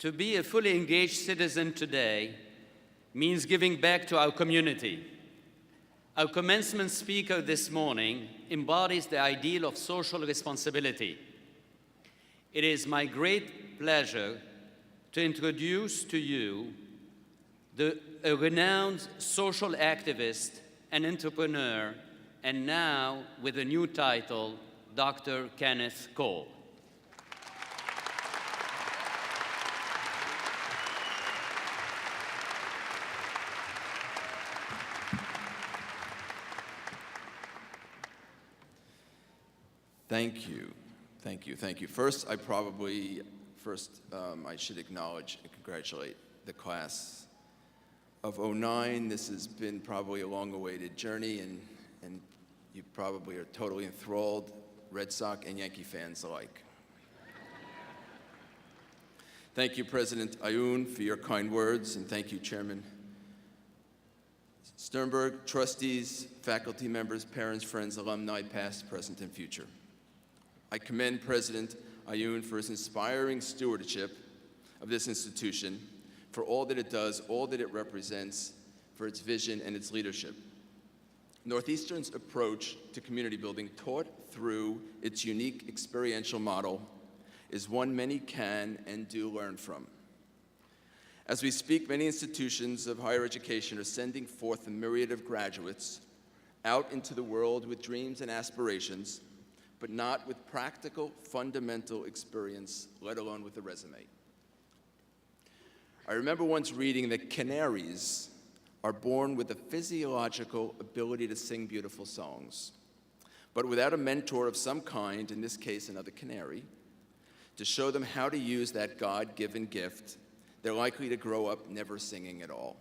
To be a fully engaged citizen today means giving back to our community. Our commencement speaker this morning embodies the ideal of social responsibility. It is my great pleasure to introduce to you a renowned social activist and entrepreneur, and now with a new title, Dr. Kenneth Cole. Thank you, thank you, thank you. First, I should acknowledge and congratulate the class of '09. This has been probably a long-awaited journey, and you probably are totally enthralled, Red Sox and Yankee fans alike. Thank you, President Ayoun, for your kind words, and thank you, Chairman Sternberg, trustees, faculty members, parents, friends, alumni, past, present, and future. I commend President Ayoun for his inspiring stewardship of this institution, for all that it does, all that it represents, for its vision and its leadership. Northeastern's approach to community building, taught through its unique experiential model, is one many can and do learn from. As we speak, many institutions of higher education are sending forth a myriad of graduates out into the world with dreams and aspirations, but not with practical, fundamental experience, let alone with a resume. I remember once reading that canaries are born with a physiological ability to sing beautiful songs, but without a mentor of some kind, in this case another canary, to show them how to use that God-given gift, they're likely to grow up never singing at all.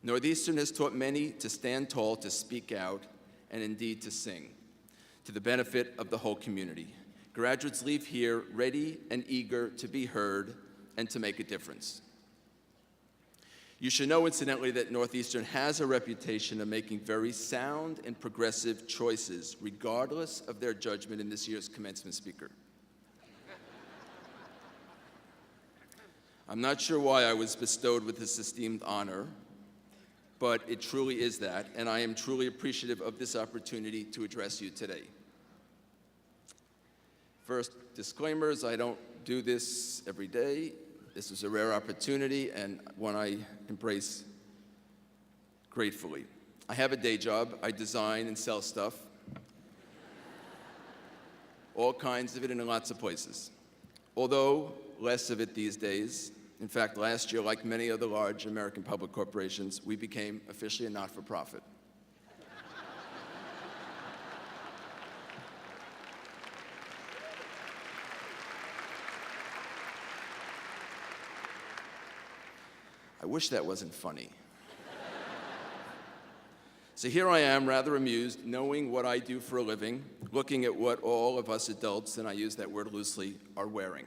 Northeastern has taught many to stand tall, to speak out, and indeed to sing, to the benefit of the whole community. Graduates leave here ready and eager to be heard and to make a difference. You should know, incidentally, that Northeastern has a reputation of making very sound and progressive choices, regardless of their judgment in this year's commencement speaker. I'm not sure why I was bestowed with this esteemed honor, but it truly is that, and I am truly appreciative of this opportunity to address you today. First, disclaimers: I don't do this every day. This is a rare opportunity and one I embrace gratefully. I have a day job. I design and sell stuff, all kinds of it in lots of places. Although less of it these days. In fact, last year, like many other large American public corporations, we became officially a not-for-profit. I wish that wasn't funny. So here I am, rather amused, knowing what I do for a living, looking at what all of us adults, and I use that word loosely, are wearing.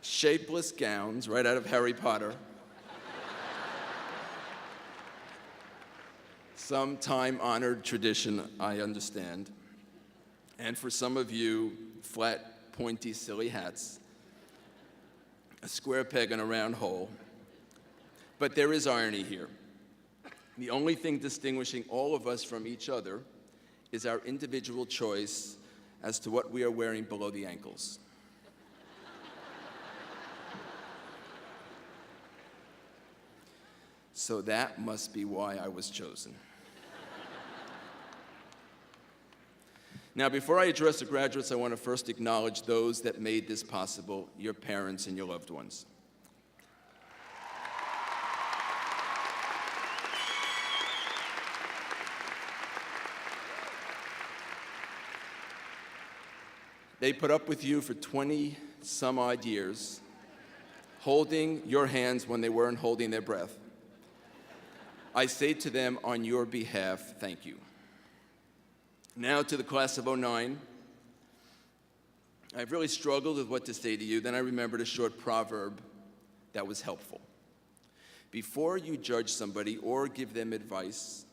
Shapeless gowns right out of Harry Potter. Some time-honored tradition, I understand. And for some of you, flat, pointy, silly hats, a square peg in a round hole. But there is irony here. The only thing distinguishing all of us from each other is our individual choice as to what we are wearing below the ankles. So that must be why I was chosen. Now, before I address the graduates, I want to first acknowledge those that made this possible, your parents and your loved ones. They put up with you for 20-some-odd years, holding your hands when they weren't holding their breath. I say to them, on your behalf, thank you. Now to the class of '09. I've really struggled with what to say to you. Then I remembered a short proverb that was helpful. Before you judge somebody or give them advice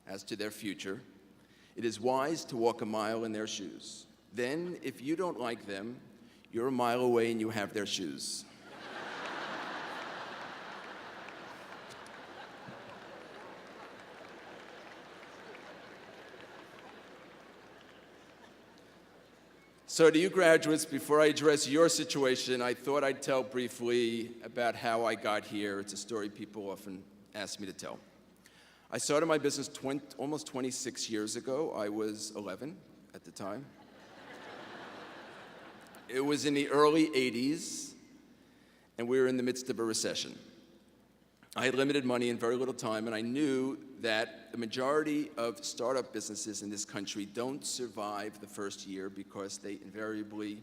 as to their future, It is wise to walk a mile in their shoes. Then, if you don't like them, you're a mile away and you have their shoes. So to you graduates, before I address your situation, I thought I'd tell briefly about how I got here. It's a story people often ask me to tell. I started my business almost 26 years ago. I was 11 at the time. It was in the early 80s, and we were in the midst of a recession. I had limited money and very little time, and I knew that the majority of startup businesses in this country don't survive the first year because they invariably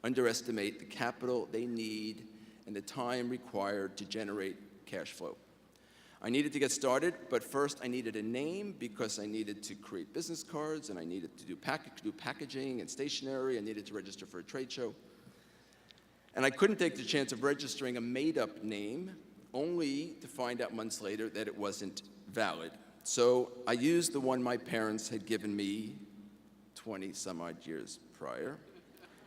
underestimate the capital they need and the time required to generate cash flow. I needed to get started, but first I needed a name because I needed to create business cards, and I needed to do packaging and stationery. I needed to register for a trade show. And I couldn't take the chance of registering a made-up name, only to find out months later that it wasn't valid. So I used the one my parents had given me 20 some odd years prior,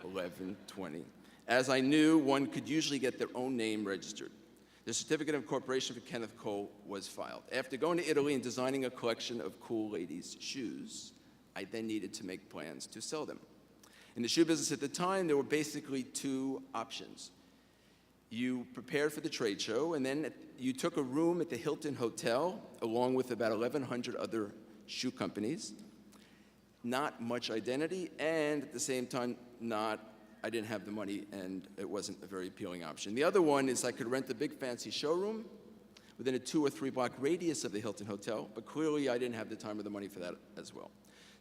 11, 20, as I knew one could usually get their own name registered. The certificate of incorporation for Kenneth Cole was filed. After going to Italy and designing a collection of cool ladies' shoes, I then needed to make plans to sell them. In the shoe business at the time, there were basically two options. You prepared for the trade show, and then you took a room at the Hilton Hotel, along with about 1,100 other shoe companies. Not much identity, and at the same time, I didn't have the money, and it wasn't a very appealing option. The other one is I could rent a big fancy showroom within a 2 or 3 block radius of the Hilton Hotel, but clearly I didn't have the time or the money for that as well.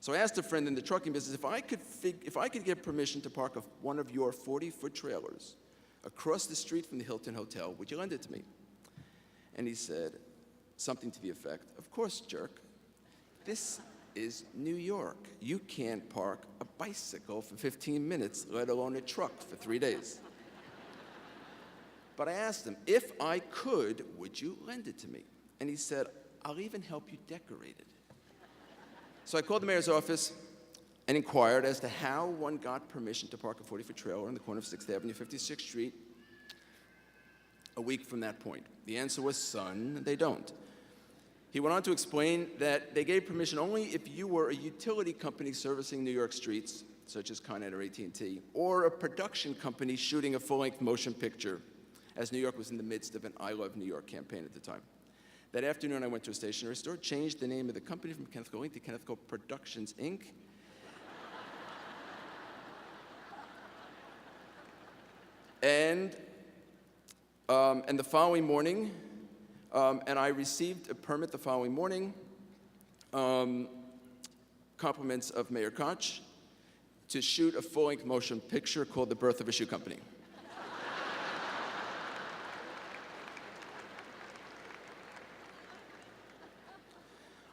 So I asked a friend in the trucking business if I could get permission to park one of your 40-foot trailers across the street from the Hilton Hotel, would you lend it to me? And he said something to the effect, "Of course, jerk. This is New York. You can't park a bicycle for 15 minutes, let alone a truck for 3 days." But I asked him, if I could, would you lend it to me? And he said, "I'll even help you decorate it." So I called the mayor's office and inquired as to how one got permission to park a 40-foot trailer on the corner of 6th Avenue, 56th Street, a week from that point. The answer was, "Son, they don't." He went on to explain that they gave permission only if you were a utility company servicing New York streets, such as Con Ed or AT&T, or a production company shooting a full-length motion picture, as New York was in the midst of an I Love New York campaign at the time. That afternoon, I went to a stationery store, changed the name of the company from Kenneth Cole Inc. to Kenneth Cole Productions, Inc., and the following morning, and I received a permit the following morning, compliments of Mayor Koch, to shoot a full-length motion picture called The Birth of a Shoe Company.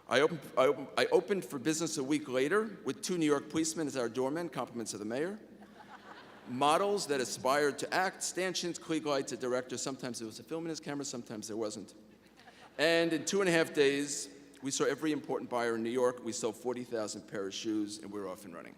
I opened for business a week later with 2 New York policemen as our doormen, compliments of the mayor. Models that aspired to act, stanchions, Klieg lights, a director. Sometimes there was a film in his camera, sometimes there wasn't. And in 2.5 days, we saw every important buyer in New York. We sold 40,000 pairs of shoes, and we were off and running.